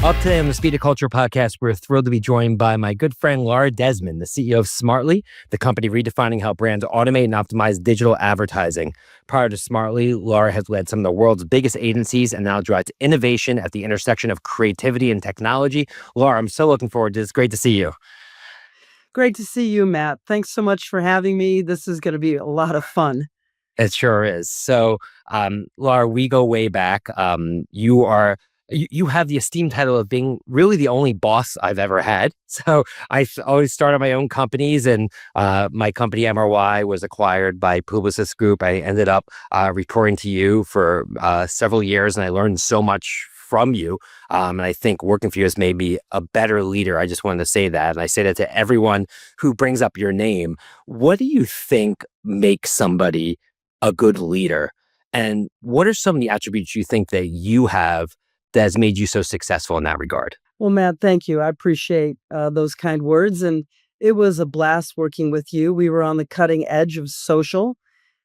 Up today on the Speed of Culture podcast, we're thrilled to be joined by my good friend, Laura Desmond, the CEO of Smartly, the company redefining how brands automate and optimize digital advertising. Prior to Smartly, Laura has led some of the world's biggest agencies and now drives innovation at the intersection of creativity and technology. Laura, I'm so looking forward to this. Great to see you. Great to see you, Matt. Thanks so much for having me. This is going to be a lot of fun. It sure is. So, Laura, we go way back. You have the esteemed title of being really the only boss I've ever had. So I always started my own companies, and my company MRY was acquired by Publicis Group. I ended up reporting to you for several years, and I learned so much from you. And I think working for you has made me a better leader. I just wanted to say that. And I say that to everyone who brings up your name. What do you think makes somebody a good leader? And what are some of the attributes you think that you have that has made you so successful in that regard? Well, Matt, thank you. I appreciate those kind words. And it was a blast working with you. We were on the cutting edge of social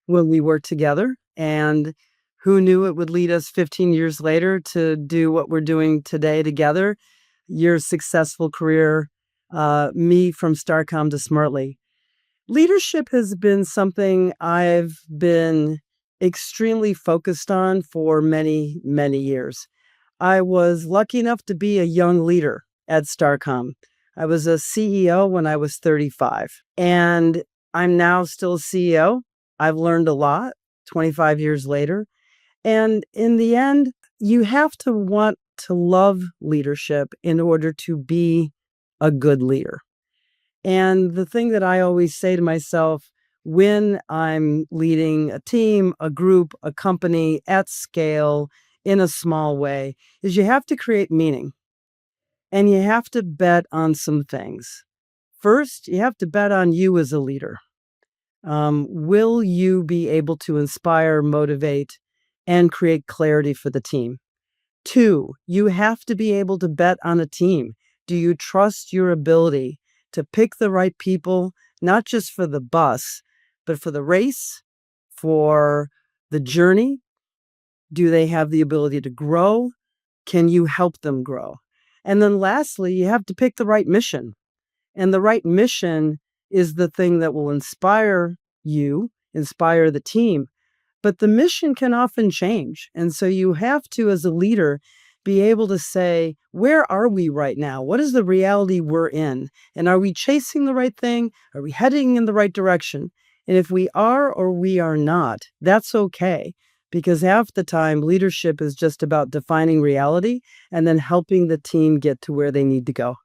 when we worked together. And who knew it would lead us 15 years later to do what we're doing today together? Your successful career, me from Starcom to Smartly. Leadership has been something I've been extremely focused on for many, many years. I was lucky enough to be a young leader at Starcom. I was a CEO when I was 35, and I'm now still CEO. I've learned a lot 25 years later. And in the end, you have to want to love leadership in order to be a good leader. And the thing that I always say to myself when I'm leading a team, a group, a company at scale, in a small way, is you have to create meaning. And you have to bet on some things. First, you have to bet on you as a leader. Will you be able to inspire, motivate, and create clarity for the team? Two, you have to be able to bet on a team. Do you trust your ability to pick the right people, not just for the bus, but for the race, for the journey? Do they have the ability to grow? Can you help them grow? And then lastly, you have to pick the right mission. And the right mission is the thing that will inspire you, inspire the team. But the mission can often change. And so you have to, as a leader, be able to say, where are we right now? What is the reality we're in? And are we chasing the right thing? Are we heading in the right direction? And if we are or we are not, that's okay. Because half the time, leadership is just about defining reality and then helping the team get to where they need to go.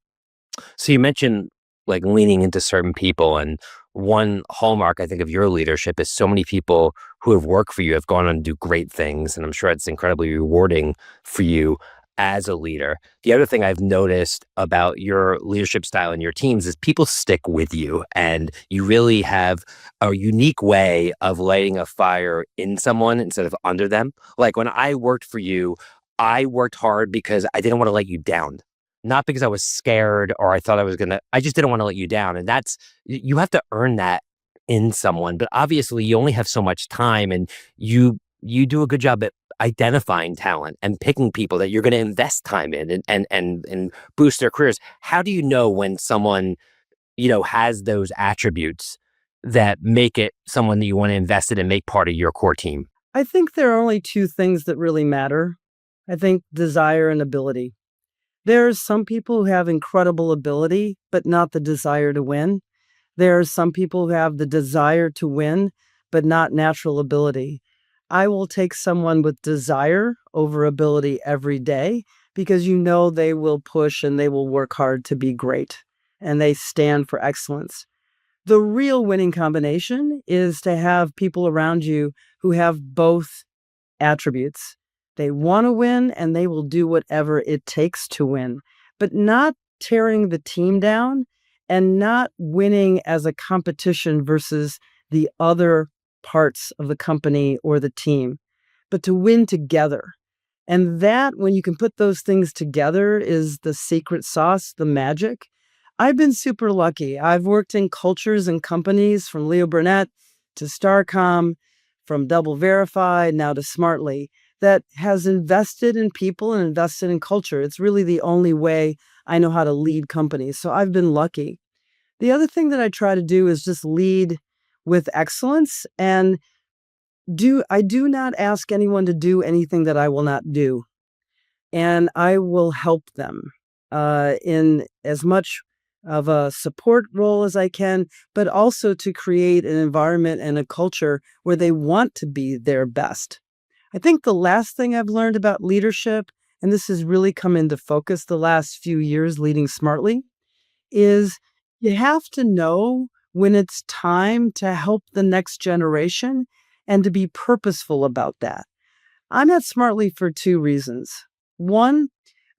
So you mentioned like leaning into certain people, and one hallmark I think of your leadership is so many people who have worked for you have gone on to do great things, and I'm sure it's incredibly rewarding for you as a leader. The other thing I've noticed about your leadership style and your teams is people stick with you, and you really have a unique way of lighting a fire in someone instead of under them. Like when I worked for you, I worked hard because I didn't want to let you down. Not because I was scared or I thought I just didn't want to let you down. And you have to earn that in someone. But obviously you only have so much time, and you do a good job at identifying talent and picking people that you're going to invest time in and boost their careers. How do you know when someone, has those attributes that make it someone that you want to invest in and make part of your core team? I think there are only two things that really matter. I think desire and ability. There are some people who have incredible ability, but not the desire to win. There are some people who have the desire to win, but not natural ability. I will take someone with desire over ability every day because they will push and they will work hard to be great, and they stand for excellence. The real winning combination is to have people around you who have both attributes. They want to win and they will do whatever it takes to win, but not tearing the team down and not winning as a competition versus the other parts of the company or the team, but to win together. And that, when you can put those things together, is the secret sauce, the magic. I've been super lucky. I've worked in cultures and companies from Leo Burnett to Starcom, from Double Verified, now to Smartly, that has invested in people and invested in culture. It's really the only way I know how to lead companies. So I've been lucky. The other thing that I try to do is just lead with excellence, and I do not ask anyone to do anything that I will not do, and I will help them in as much of a support role as I can, but also to create an environment and a culture where they want to be their best. I think the last thing I've learned about leadership, and this has really come into focus the last few years leading smartly, is you have to know when it's time to help the next generation and to be purposeful about that. I'm at Smartly for two reasons. One,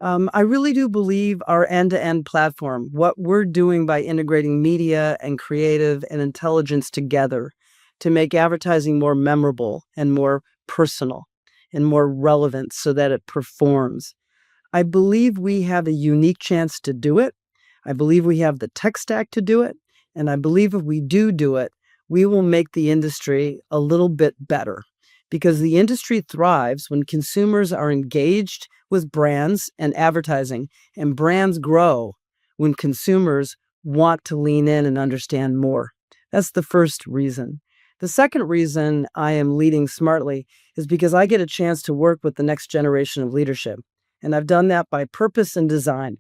I really do believe our end-to-end platform, what we're doing by integrating media and creative and intelligence together to make advertising more memorable and more personal and more relevant so that it performs. I believe we have a unique chance to do it. I believe we have the tech stack to do it. And I believe if we do it, we will make the industry a little bit better, because the industry thrives when consumers are engaged with brands and advertising, and brands grow when consumers want to lean in and understand more. That's the first reason. The second reason I am leading smartly is because I get a chance to work with the next generation of leadership. And I've done that by purpose and design.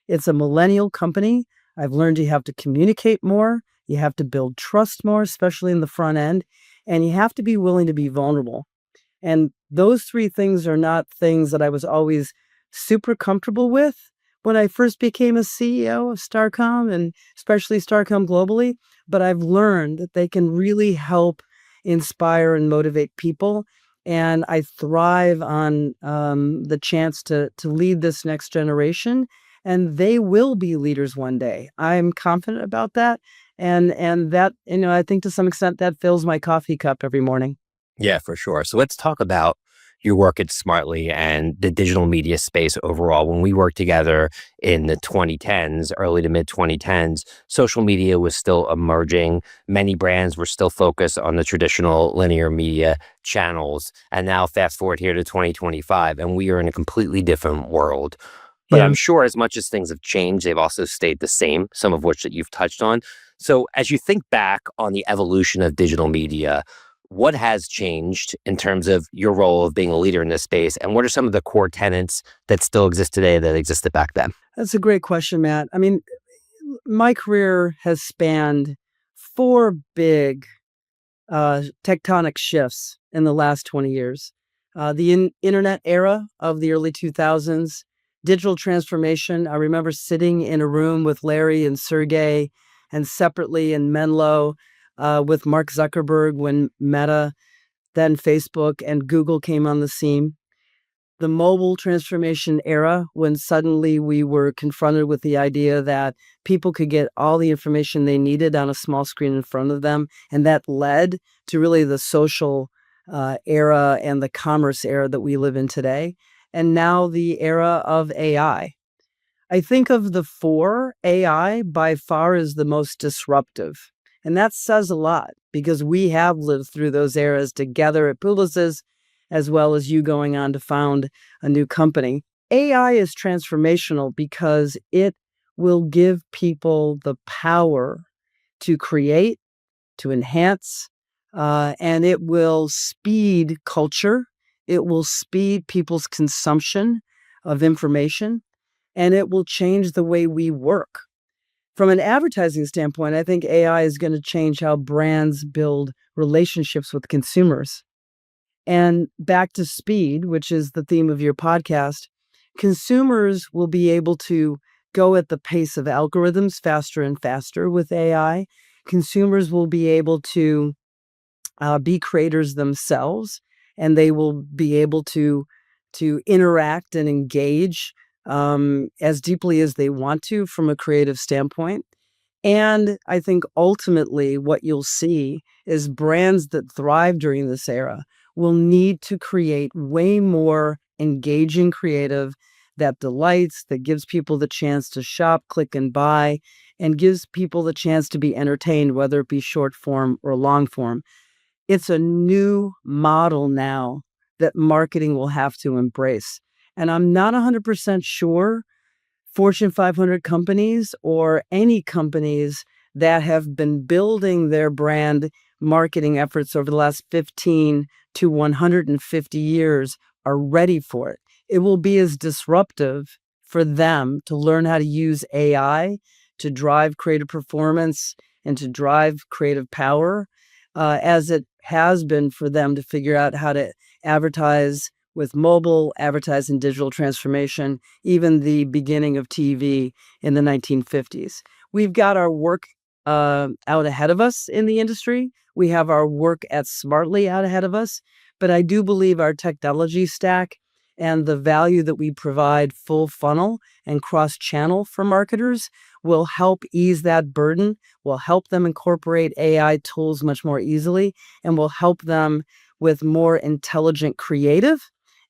It's a millennial company. I've learned you have to communicate more. You have to build trust more, especially in the front end. And you have to be willing to be vulnerable. And those three things are not things that I was always super comfortable with when I first became a CEO of Starcom, and especially Starcom globally. But I've learned that they can really help inspire and motivate people. And I thrive on the chance to lead this next generation. And they will be leaders one day. I'm confident about that. And that, I think to some extent that fills my coffee cup every morning. Yeah, for sure. So let's talk about your work at Smartly and the digital media space overall. When we worked together in the 2010s, early to mid 2010s, social media was still emerging. Many brands were still focused on the traditional linear media channels. And now fast forward here to 2025, and we are in a completely different world. But Yeah. I'm sure as much as things have changed, they've also stayed the same, some of which that you've touched on. So as you think back on the evolution of digital media, what has changed in terms of your role of being a leader in this space? And what are some of the core tenets that still exist today that existed back then? That's a great question, Matt. I mean, my career has spanned four big tectonic shifts in the last 20 years. The internet era of the early 2000s, digital transformation. I remember sitting in a room with Larry and Sergey, and separately in Menlo with Mark Zuckerberg when Meta, then Facebook, and Google came on the scene. The mobile transformation era, when suddenly we were confronted with the idea that people could get all the information they needed on a small screen in front of them. And that led to really the social era and the commerce era that we live in today. And now the era of AI. I think of the four, AI by far is the most disruptive. And that says a lot because we have lived through those eras together at Publicis, as well as you going on to found a new company. AI is transformational because it will give people the power to create, to enhance, and it will speed culture. It will speed people's consumption of information, and it will change the way we work. From an advertising standpoint, I think AI is going to change how brands build relationships with consumers. And back to speed, which is the theme of your podcast, consumers will be able to go at the pace of algorithms faster and faster with AI. Consumers will be able to be creators themselves, and they will be able to interact and engage as deeply as they want to from a creative standpoint. And I think ultimately what you'll see is brands that thrive during this era will need to create way more engaging creative that delights, that gives people the chance to shop, click, and buy, and gives people the chance to be entertained, whether it be short form or long form. It's a new model now that marketing will have to embrace. And I'm not 100% sure Fortune 500 companies or any companies that have been building their brand marketing efforts over the last 15 to 150 years are ready for it. It will be as disruptive for them to learn how to use AI to drive creative performance and to drive creative power as it has been for them to figure out how to advertise with mobile, advertise in digital transformation, even the beginning of TV in the 1950s. We've got our work out ahead of us in the industry. We have our work at Smartly out ahead of us. But I do believe our technology stack and the value that we provide full funnel and cross-channel for marketers will help ease that burden, will help them incorporate AI tools much more easily, and will help them with more intelligent creative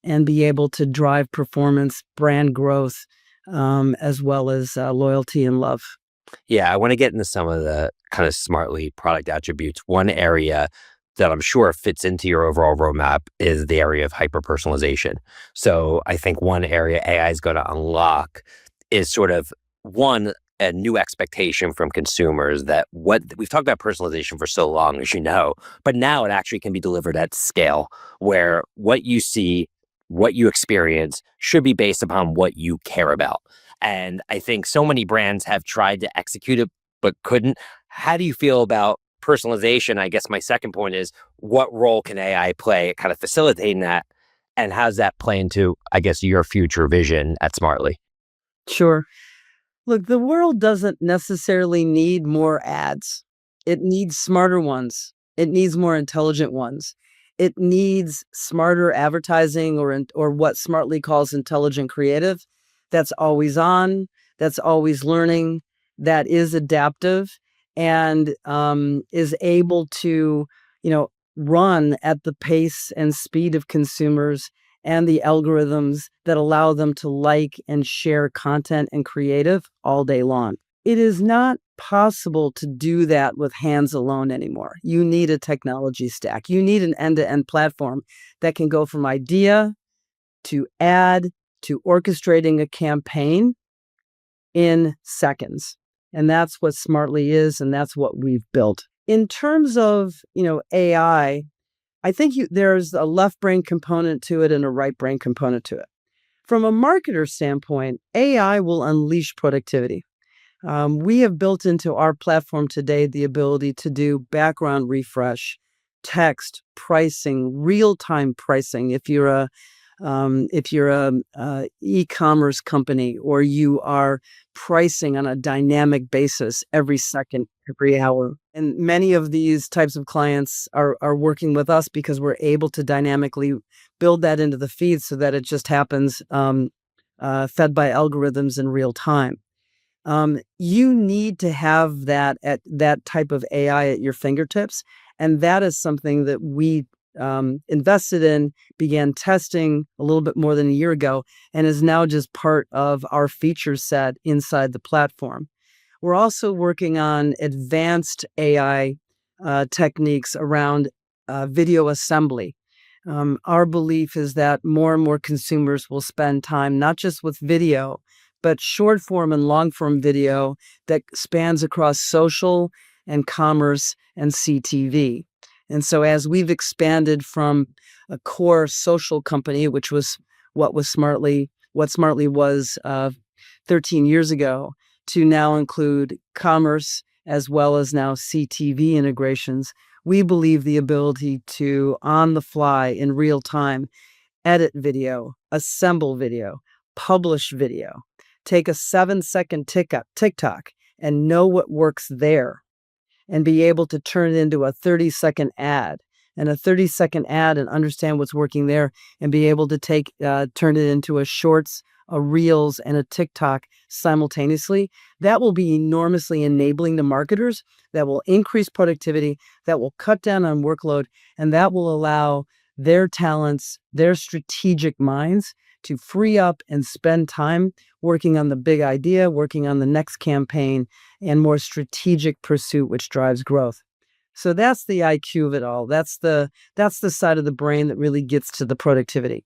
and be able to drive performance, brand growth, as well as loyalty and love. Yeah, I want to get into some of the kind of smartly product attributes. One area that I'm sure fits into your overall roadmap is the area of hyper personalization. So I think one area AI is going to unlock is sort of one, a new expectation from consumers that what we've talked about personalization for so long, as you know, but now it actually can be delivered at scale where what you see, what you experience should be based upon what you care about. And I think so many brands have tried to execute it, but couldn't. How do you feel about personalization? I guess my second point is what role can AI play at kind of facilitating that? And how does that play into, I guess, your future vision at Smartly? Sure. Look, the world doesn't necessarily need more ads. It needs smarter ones. It needs more intelligent ones. It needs smarter advertising or what Smartly calls intelligent creative. That's always on, that's always learning, that is adaptive and is able to, you know, run at the pace and speed of consumers and the algorithms that allow them to like and share content and creative all day long. It is not possible to do that with hands alone anymore. You need a technology stack. You need an end-to-end platform that can go from idea to ad to orchestrating a campaign in seconds. And that's what Smartly is, and that's what we've built. In terms of, AI, I think there's a left brain component to it and a right brain component to it. From a marketer standpoint, AI will unleash productivity. We have built into our platform today the ability to do background refresh, text, pricing, real-time pricing. If you're a e-commerce company or you are pricing on a dynamic basis every second, every hour. And many of these types of clients are working with us because we're able to dynamically build that into the feed so that it just happens fed by algorithms in real time. You need to have that type of AI at your fingertips. And that is something that we invested in, began testing a little bit more than a year ago, and is now just part of our feature set inside the platform. We're also working on advanced AI techniques around video assembly. Our belief is that more and more consumers will spend time not just with video, but short form and long form video that spans across social and commerce and CTV. And so as we've expanded from a core social company, which was what Smartly was 13 years ago, to now include commerce as well as now CTV integrations, we believe the ability to, on the fly in real time, edit video, assemble video, publish video, take a 7-second TikTok and know what works there and be able to turn it into a 30-second ad and a 30-second ad and understand what's working there and be able to turn it into a shorts, a reels, and a TikTok simultaneously. That will be enormously enabling to marketers, that will increase productivity, that will cut down on workload, and that will allow their talents, their strategic minds to free up and spend time working on the big idea, working on the next campaign, and more strategic pursuit, which drives growth. So that's the IQ of it all. That's the side of the brain that really gets to the productivity.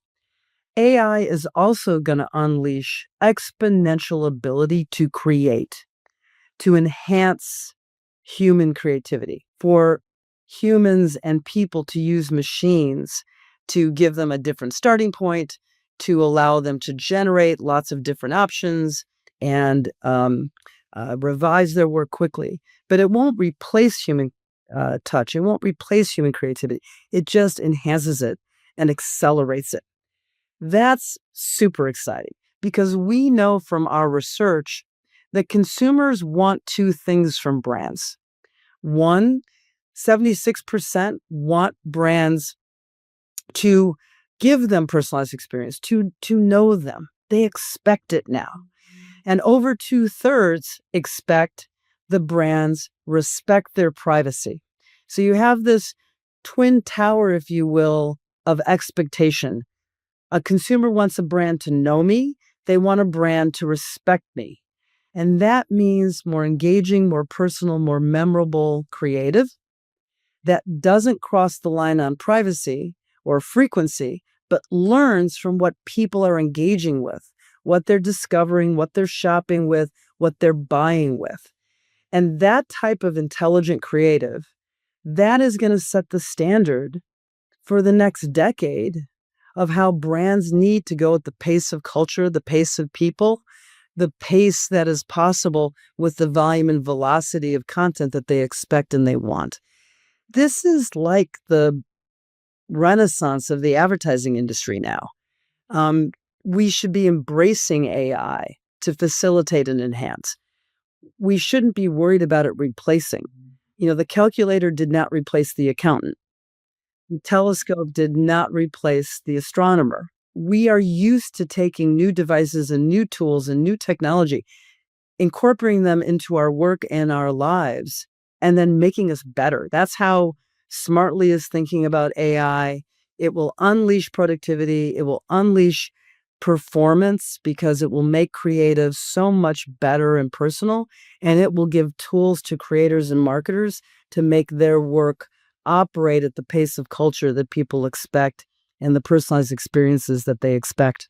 AI is also going to unleash exponential ability to create, to enhance human creativity, for humans and people to use machines to give them a different starting point, to allow them to generate lots of different options and revise their work quickly. But it won't replace human touch. It won't replace human creativity. It just enhances it and accelerates it. That's super exciting because we know from our research that consumers want two things from brands. One, 76% want brands to give them personalized experience, to know them. They expect it now. And over 2/3 expect the brands respect their privacy. So you have this twin tower, if you will, of expectation. A consumer wants a brand to know me. They want a brand to respect me. And that means more engaging, more personal, more memorable, creative that doesn't cross the line on privacy or frequency, but learns from what people are engaging with, what they're discovering, what they're shopping with, what they're buying with. And that type of intelligent creative, that is going to set the standard for the next decade of how brands need to go at the pace of culture, the pace of people, the pace that is possible with the volume and velocity of content that they expect and they want. This is like the renaissance of the advertising industry now. We should be embracing AI to facilitate and enhance. We shouldn't be worried about it replacing. The calculator did not replace the accountant. The telescope did not replace the astronomer. We are used to taking new devices and new tools and new technology, incorporating them into our work and our lives, and then making us better. That's how Smartly is thinking about AI. It will unleash productivity. It will unleash performance because it will make creatives so much better and personal, and it will give tools to creators and marketers to make their work operate at the pace of culture that people expect and the personalized experiences that they expect.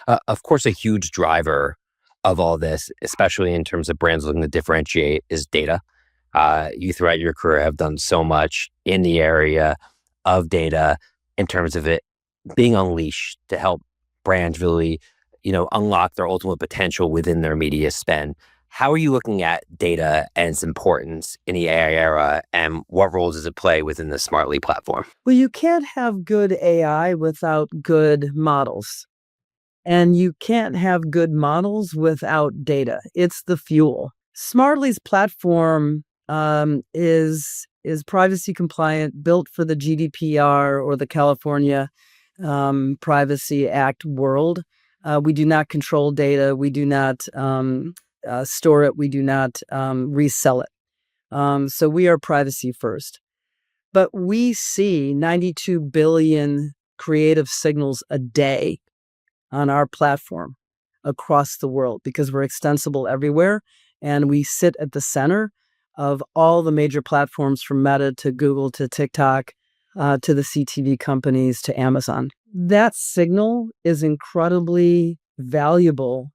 Of course, a huge driver of all this, especially in terms of brands looking to differentiate, is data. You throughout your career have done so much in the area of data in terms of it being unleashed to help brands really, unlock their ultimate potential within their media spend. How are you looking at data and its importance in the AI era, and what roles does it play within the Smartly platform? Well, you can't have good AI without good models. And you can't have good models without data. It's the fuel. Smartly's platform is privacy compliant, built for the GDPR or the California Privacy Act world. We do not control data. We do not store it. We do not resell it. So we are privacy first. But we see 92 billion creative signals a day on our platform across the world because we're extensible everywhere. And we sit at the center of all the major platforms from Meta to Google to TikTok to the CTV companies to Amazon. That signal is incredibly valuable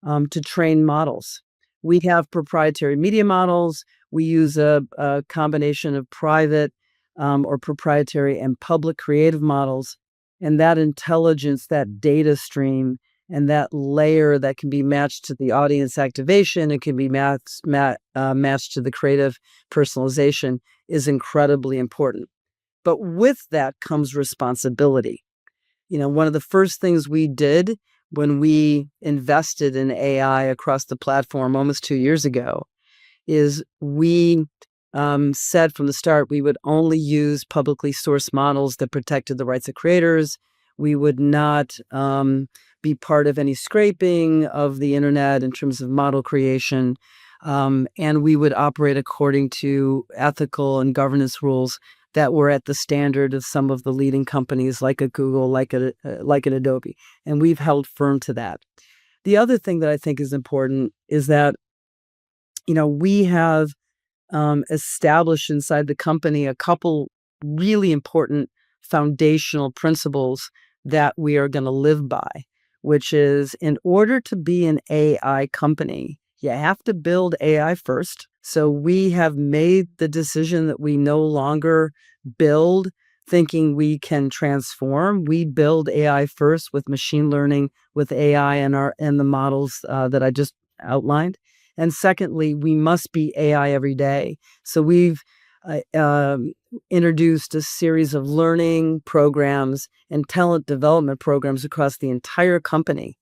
to train models. We have proprietary media models. We use a combination of private or proprietary and public creative models. And that intelligence, that data stream, and that layer that can be matched to the audience activation, it can be matched to the creative personalization is incredibly important. But with that comes responsibility. One of the first things we did when we invested in AI across the platform almost 2 years ago is we said from the start we would only use publicly sourced models that protected the rights of creators. We would not be part of any scraping of the internet in terms of model creation. And we would operate according to ethical and governance rules that were at the standard of some of the leading companies like a Google, like an Adobe. And we've held firm to that. The other thing that I think is important is that, we have established inside the company a couple really important foundational principles that we are going to live by, which is in order to be an AI company, you have to build AI first. So we have made the decision that we no longer build thinking we can transform. We build AI first with machine learning, with AI and the models that I just outlined. And secondly, we must be AI every day. So we've introduced a series of learning programs and talent development programs across the entire company.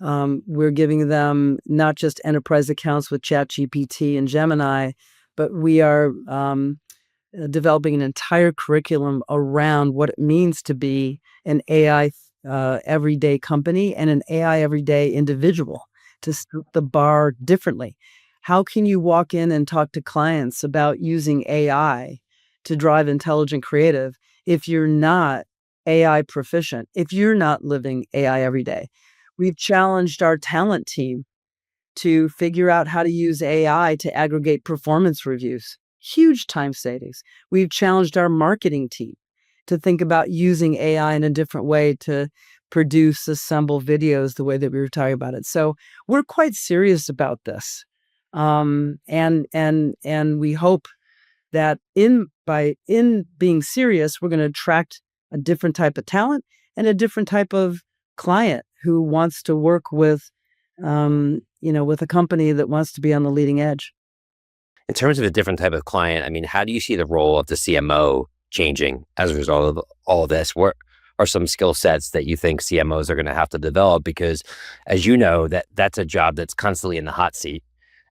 We're giving them not just enterprise accounts with ChatGPT and Gemini, but we are developing an entire curriculum around what it means to be an AI everyday company and an AI everyday individual, to set the bar differently. How can you walk in and talk to clients about using AI to drive intelligent creative if you're not AI proficient, if you're not living AI every day? We've challenged our talent team to figure out how to use AI to aggregate performance reviews. Huge time savings. We've challenged our marketing team to think about using AI in a different way to produce, assemble videos the way that we were talking about it. So we're quite serious about this. And we hope that in being serious, we're going to attract a different type of talent and a different type of client who wants to work with with a company that wants to be on the leading edge. In terms of a different type of client, I mean, how do you see the role of the CMO changing as a result of all of this? What are some skill sets that you think CMOs are going to have to develop? Because, as you know, that's a job that's constantly in the hot seat.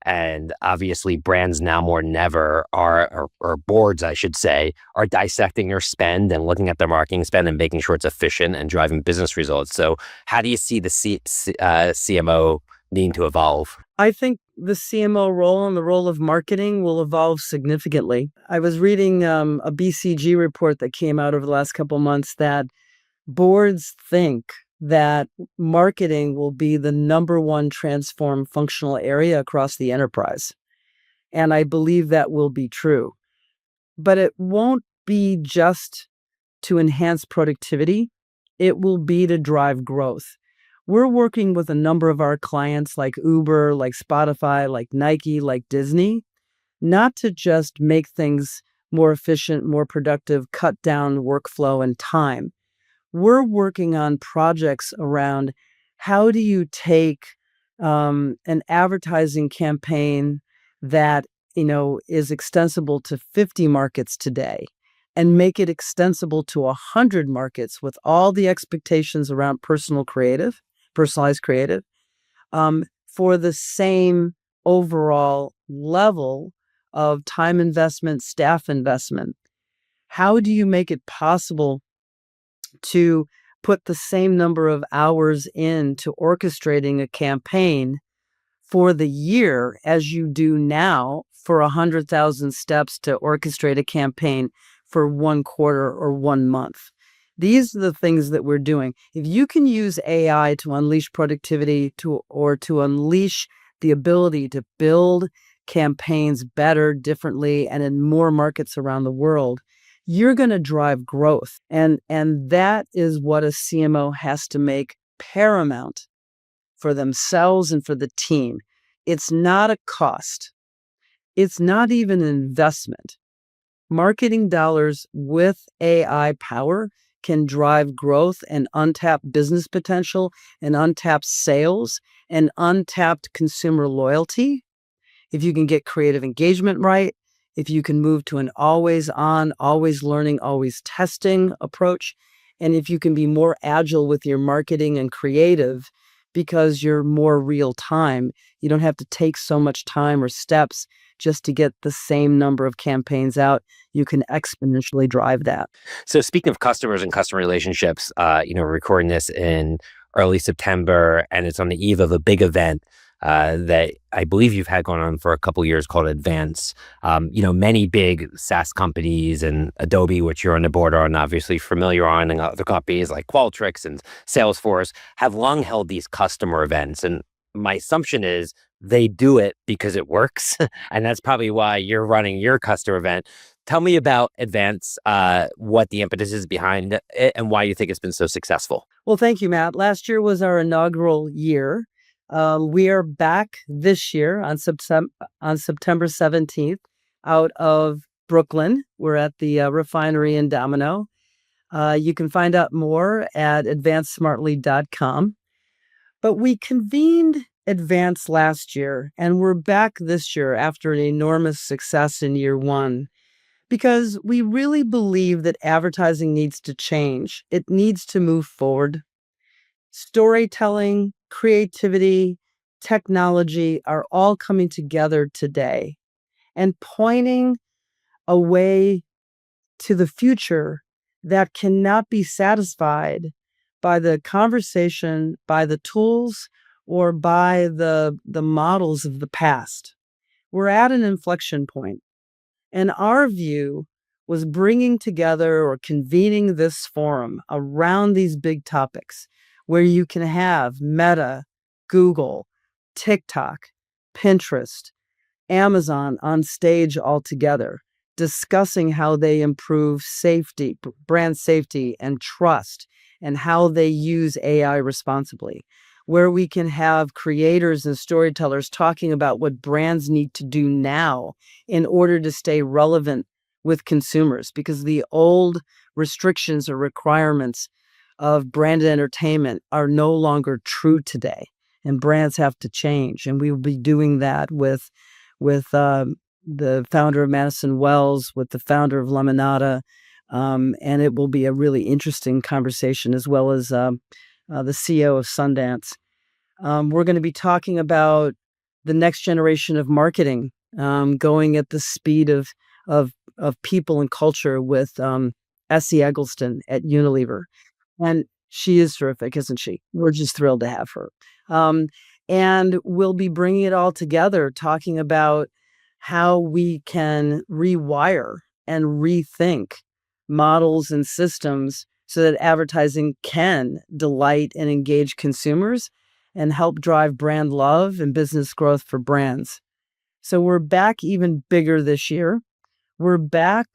And obviously, brands now more than ever or boards, I should say, are dissecting their spend and looking at their marketing spend and making sure it's efficient and driving business results. So, how do you see the CMO needing to evolve? I think the CMO role and the role of marketing will evolve significantly. I was reading a BCG report that came out over the last couple of months that boards think that marketing will be the number one transform functional area across the enterprise. And I believe that will be true. But it won't be just to enhance productivity. It will be to drive growth. We're working with a number of our clients like Uber, like Spotify, like Nike, like Disney, not to just make things more efficient, more productive, cut down workflow and time. We're working on projects around how do you take an advertising campaign that is extensible to 50 markets today and make it extensible to 100 markets with all the expectations around personalized creative, for the same overall level of time investment, staff investment. How do you make it possible to put the same number of hours into orchestrating a campaign for the year as you do now for 100,000 steps to orchestrate a campaign for 1 quarter or 1 month? These are the things that we're doing. If you can use AI to unleash productivity or to unleash the ability to build campaigns better, differently, and in more markets around the world, you're going to drive growth. And that is what a CMO has to make paramount for themselves and for the team. It's not a cost. It's not even an investment. Marketing dollars with AI power can drive growth and untapped business potential and untapped sales and untapped consumer loyalty. If you can get creative engagement right, if you can move to an always on, always learning, always testing approach, and if you can be more agile with your marketing and creative because you're more real time, you don't have to take so much time or steps just to get the same number of campaigns out. You can exponentially drive that. So, speaking of customers and customer relationships, we're recording this in early September, and it's on the eve of a big event that I believe you've had going on for a couple of years called Advance. Many big SaaS companies and Adobe, which you're on the board on, obviously familiar on, and other companies like Qualtrics and Salesforce have long held these customer events. And my assumption is they do it because it works. And that's probably why you're running your customer event. Tell me about Advance, what the impetus is behind it and why you think it's been so successful. Well, thank you, Matt. Last year was our inaugural year. We are back this year on September 17th out of Brooklyn. We're at the refinery in Domino. You can find out more at advancesmartly.com. But we convened Advance last year, and we're back this year after an enormous success in year one, because we really believe that advertising needs to change. It needs to move forward. Storytelling, creativity, technology are all coming together today and pointing a way to the future that cannot be satisfied by the conversation, by the tools, or by the models of the past. We're at an inflection point, and our view was bringing together or convening this forum around these big topics where you can have Meta, Google, TikTok, Pinterest, Amazon on stage all together, discussing how they improve safety, brand safety, and trust, and how they use AI responsibly. Where we can have creators and storytellers talking about what brands need to do now in order to stay relevant with consumers, because the old restrictions or requirements of branded entertainment are no longer true today, and brands have to change. And we will be doing that with the founder of Madison Wells, with the founder of Lemonada, and it will be a really interesting conversation, as well as the CEO of Sundance. We're going to be talking about the next generation of marketing, going at the speed of people and culture with Essie Eggleston at Unilever. And she is terrific, isn't she? We're just thrilled to have her. Um, and we'll be bringing it all together, talking about how we can rewire and rethink models and systems so that advertising can delight and engage consumers and help drive brand love and business growth for brands. So we're back even bigger this year. We're back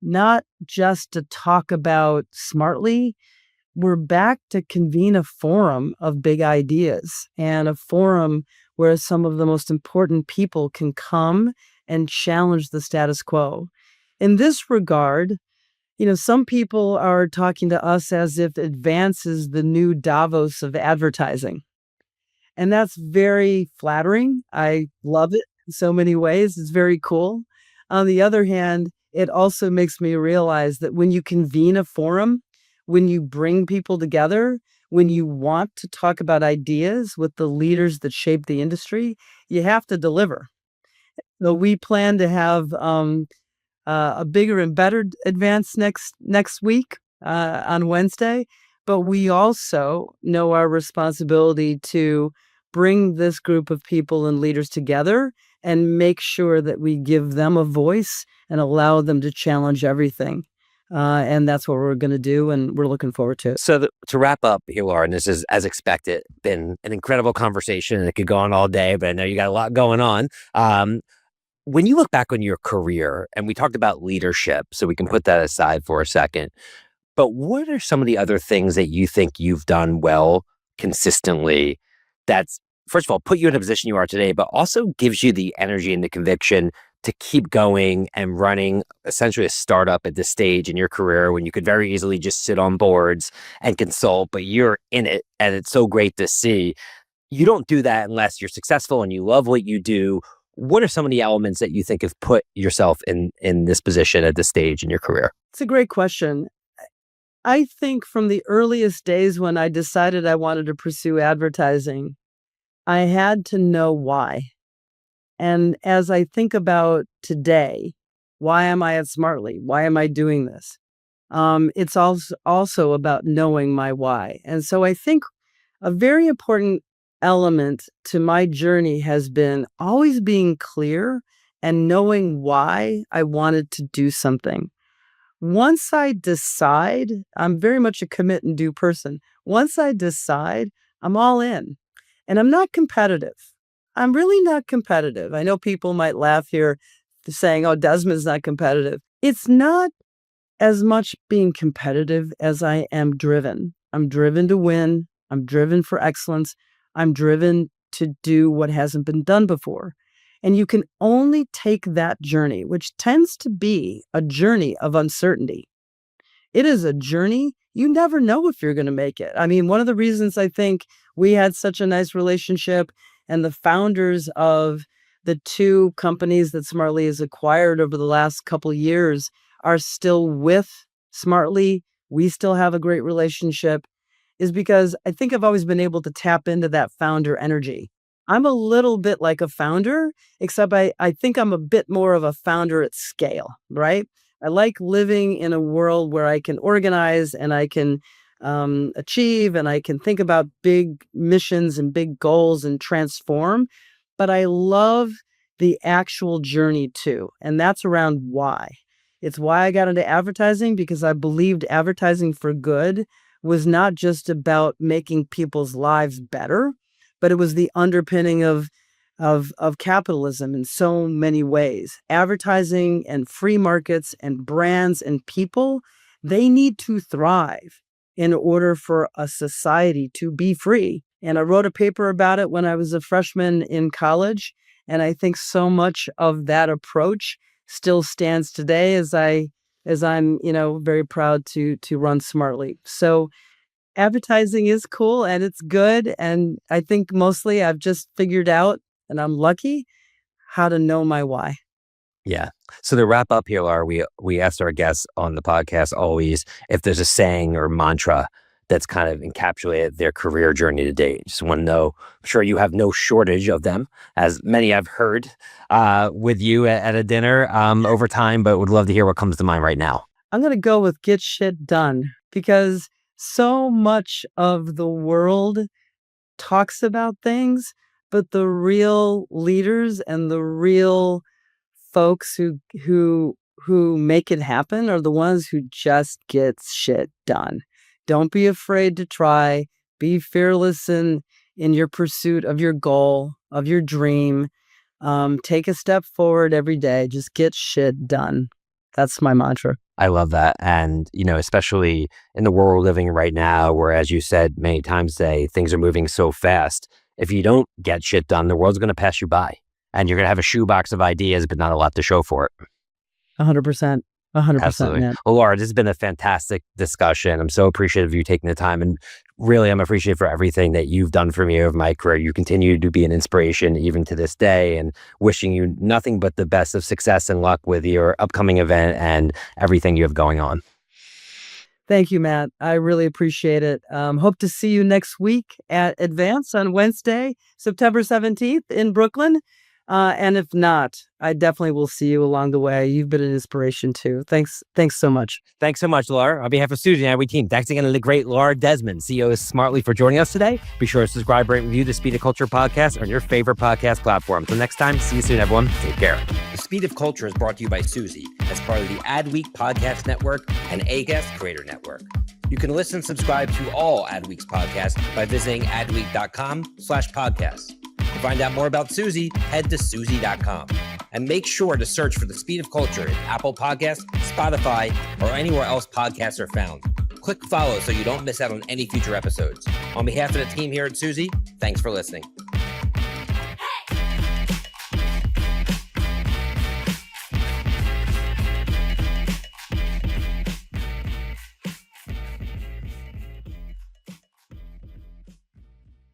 not just to talk about Smartly, we're back to convene a forum of big ideas and a forum where some of the most important people can come and challenge the status quo. In this regard, some people are talking to us as if Advance is the new Davos of advertising. And that's very flattering. I love it in so many ways. It's very cool. On the other hand, it also makes me realize that when you convene a forum, when you bring people together, when you want to talk about ideas with the leaders that shape the industry, you have to deliver. So we plan to have a bigger and better Advance next week on Wednesday, but we also know our responsibility to bring this group of people and leaders together and make sure that we give them a voice and allow them to challenge everything. And that's what we're going to do, and we're looking forward to it. So to wrap up here, Laura, and this is as expected, been an incredible conversation, and it could go on all day, but I know you got a lot going on. When you look back on your career, and we talked about leadership, so we can put that aside for a second, but what are some of the other things that you think you've done well consistently that's, first of all, put you in a position you are today, but also gives you the energy and the conviction to keep going and running essentially a startup at this stage in your career when you could very easily just sit on boards and consult, but you're in it and it's so great to see. You don't do that unless you're successful and you love what you do. What are some of the elements that you think have put yourself in this position at this stage in your career? It's a great question. I think from the earliest days when I decided I wanted to pursue advertising, I had to know why. And as I think about today, why am I at Smartly? Why am I doing this? It's also about knowing my why. And so I think a very important element to my journey has been always being clear and knowing why I wanted to do something. Once I decide, I'm very much a commit and do person. Once I decide, I'm all in. And I'm not competitive. I'm really not competitive. I know people might laugh here saying, oh, Desmond's not competitive. It's not as much being competitive as I am driven. I'm driven to win. I'm driven for excellence. I'm driven to do what hasn't been done before. And you can only take that journey, which tends to be a journey of uncertainty. It is a journey. You never know if you're going to make it. I mean, one of the reasons I think we had such a nice relationship and the founders of the two companies that Smartly has acquired over the last couple of years are still with Smartly. We still have a great relationship is because I think I've always been able to tap into that founder energy. I'm a little bit like a founder, except I think I'm a bit more of a founder at scale, right? I like living in a world where I can organize and I can achieve and I can think about big missions and big goals and transform. But I love the actual journey too. And that's around why. It's why I got into advertising, because I believed advertising for good was not just about making people's lives better, but it was the underpinning of capitalism in so many ways. Advertising and free markets and brands and people, they need to thrive in order for a society to be free. And I wrote a paper about it when I was a freshman in college. And I think so much of that approach still stands today as I'm, very proud to run Smartly. So advertising is cool and it's good. And I think mostly I've just figured out, and I'm lucky, how to know my why. Yeah. So to wrap up here, Laura, we asked our guests on the podcast always if there's a saying or mantra that's kind of encapsulated their career journey to date. Just want to know, I'm sure you have no shortage of them, as many I've heard with you at a dinner over time, but would love to hear what comes to mind right now. I'm going to go with get shit done, because so much of the world talks about things, but the real leaders and the real folks who make it happen are the ones who just get shit done. Don't be afraid to try. Be fearless in your pursuit of your goal, of your dream. Take a step forward every day. Just get shit done. That's my mantra. I love that. And, especially in the world we're living right now, where, as you said many times today, things are moving so fast. If you don't get shit done, the world's going to pass you by and you're going to have a shoebox of ideas, but not a lot to show for it. 100%. 100%. Absolutely. Man. Well, Laura, this has been a fantastic discussion. I'm so appreciative of you taking the time, and really I'm appreciative for everything that you've done for me over my career. You continue to be an inspiration even to this day, and wishing you nothing but the best of success and luck with your upcoming event and everything you have going on. Thank you, Matt. I really appreciate it. Hope to see you next week at Advance on Wednesday, September 17th in Brooklyn. And if not, I definitely will see you along the way. You've been an inspiration too. Thanks so much. Thanks so much, Laura. On behalf of Suzy and our team, thanks again to the great Laura Desmond, CEO of Smartly, for joining us today. Be sure to subscribe, rate, and review the Speed of Culture podcast on your favorite podcast platform. Until next time, see you soon, everyone. Take care. The Speed of Culture is brought to you by Suzy as part of the Adweek Podcast Network and Acast Creator Network. You can listen and subscribe to all Adweek's podcasts by visiting adweek.com/podcasts. To find out more about Suzy, head to Suzy.com. And make sure to search for The Speed of Culture in Apple Podcasts, Spotify, or anywhere else podcasts are found. Click follow so you don't miss out on any future episodes. On behalf of the team here at Suzy, thanks for listening.